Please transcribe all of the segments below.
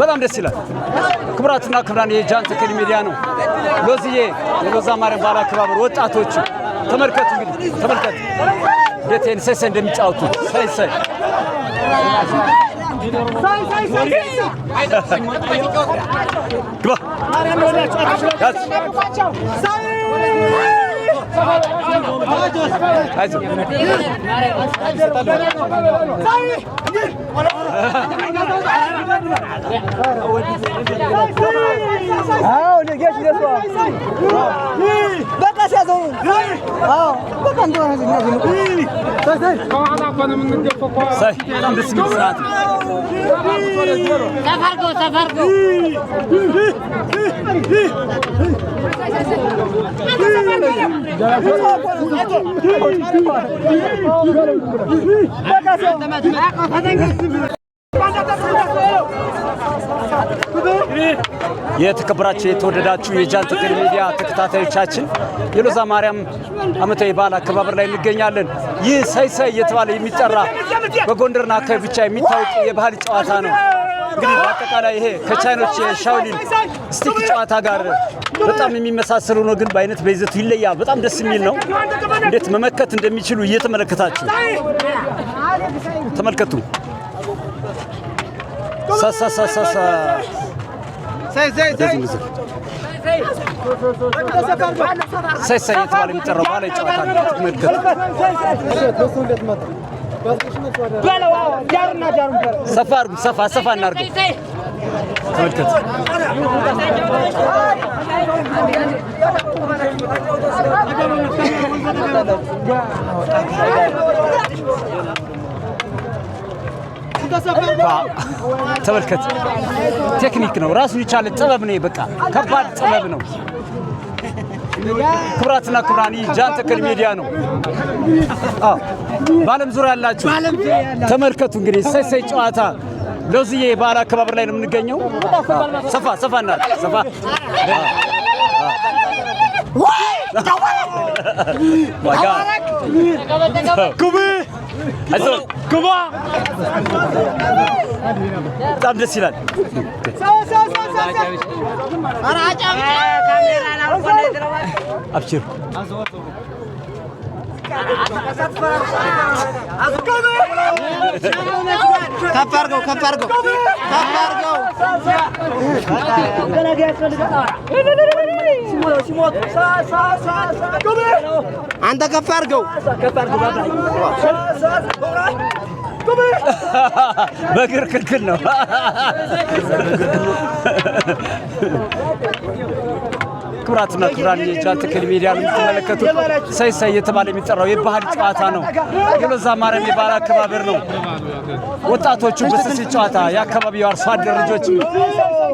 በጣም ደስ ይላል። ክብራትና ክብራን የጃን ተከል ሚዲያ ነው። ሎዚዬ የሎዛ ማርያም በዓል አከባበር ወጣቶች ተመልከቱ። እንግዲህ ተመልከቱ ቤቴን ሰይሰይ እንደሚጫወቱ ሰይሰይ የተከበራችሁ የተወደዳችሁ የጃን ተከል ሚዲያ ተከታታዮቻችን የሎዛ ማርያም ዓመታዊ በዓል አከባበር ላይ እንገኛለን። ይህ ሰይሰይ እየተባለ የሚጠራ በጎንደርና አካባቢ ብቻ የሚታወቅ የባህል ጨዋታ ነው። እንግዲህ በአጠቃላይ ይሄ ከቻይኖች የሻውሊን ስቲክ ጨዋታ ጋር በጣም የሚመሳሰሉ ነው፣ ግን በአይነት በይዘቱ ይለያል። በጣም ደስ የሚል ነው። እንዴት መመከት እንደሚችሉ እየተመለከታችሁ ተመልከቱ። ሳሳሳሳሳ ሰይሰይ እየተባለ የሚጠራው ባህላዊ ጨዋታ ነው። ተመልከቱ። ሰፋ አድርጉ፣ ሰፋ እናድርገው። ተመልከቱ። ተመልከቱ። ቴክኒክ ነው፣ ራሱን የቻለ ጥበብ ነው። በቃ ከባድ ጥበብ ነው። ክብራትና ክብራን ጃን ተከል ሚዲያ ነው። በዓለም ዙሪያ ያላችሁ ተመልከቱ። እንግዲህ ሰይሰይ ጨዋታ ሎዝዬ በዓል አከባበር ላይ ነው የምንገኘው። ሰፋ እናድርግ። ሰፋ በጣም ደስ ይላል። አብሽር ከፍ አድርገው አንተ ከፍ አድርገው። በእግር ክልክል ነው። ክብራትና ክብራን የጃን ተከል ሚዲያ የምትመለከቱት ሰይሰይ እየተባለ የሚጠራው የባህል ጨዋታ ነው። የሎዛ ማርያም የበዓል አከባበር ነው። ወጣቶቹ በስስት ጨዋታ የአካባቢው አርሶ አደር ልጆች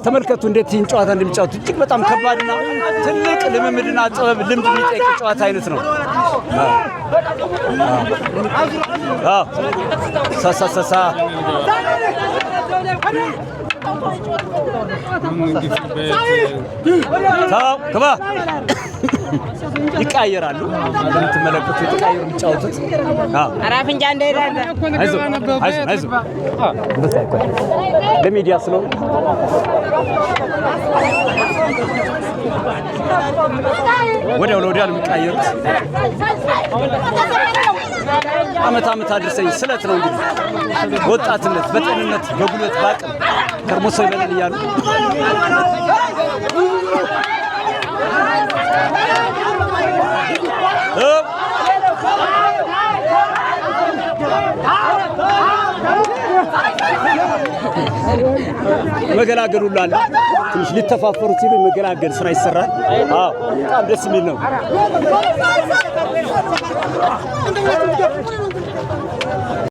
ተመልከቱ እንዴት ይህን ጨዋታ እንደሚጫወቱ። እጅግ በጣም ከባድና ትልቅ ልምምድና ጥበብ ልምድ የሚጠይቅ ጨዋታ አይነት ነው። ሳሳሳሳ ከባ ይቃየራሉ። እንደምትመለከቱት የተቃየሩ የሚጫወቱት አራፍንጃ እንደሄዳለ አይዞህ ለሚዲያ ስለሆነ ወዲያው ለወዲያው የሚቃየሩት ዓመት አድርሰኝ ስለት ነው። እንግዲህ ወጣትነት በጤንነት በጉልበት ባቅም ከርሞሶ ይበላል እያሉ መገላገል ሁሉ አለ። ትንሽ ሊተፋፈሩ ሲሉ መገላገል ስራ ይሰራል። በጣም ደስ የሚል ነው።